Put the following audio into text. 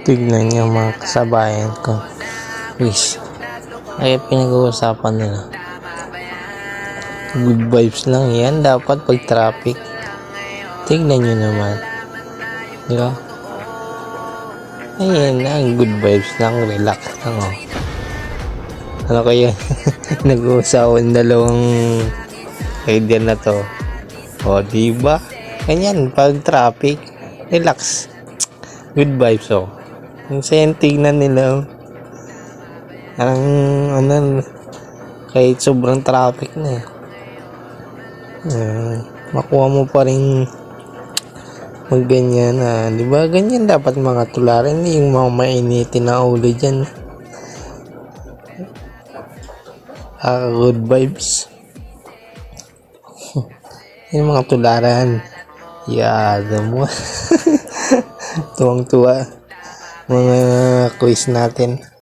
Tignan niyo mga kasabayan ko. Wish. Ay pinag-uusapan nila. Good vibes lang yan. Dapat pag traffic. Tignan niyo naman. Di ba? Ayan ang good vibes lang. Relax lang oh. Ano kaya? Nag-uusapan dalawang idea na to. O diba? Ganyan pag traffic. Relax. Good vibes oh. Yung sayang tignan nila. Parang ano, kahit sobrang traffic na makuha mo pa rin magganyan di ba? Ganyan dapat mga tularan, hindi yung mga mainitin na ulo dyan. Good vibes. Yung mga tularan. Yada mo. Tuwang-tuwa mga quiz natin.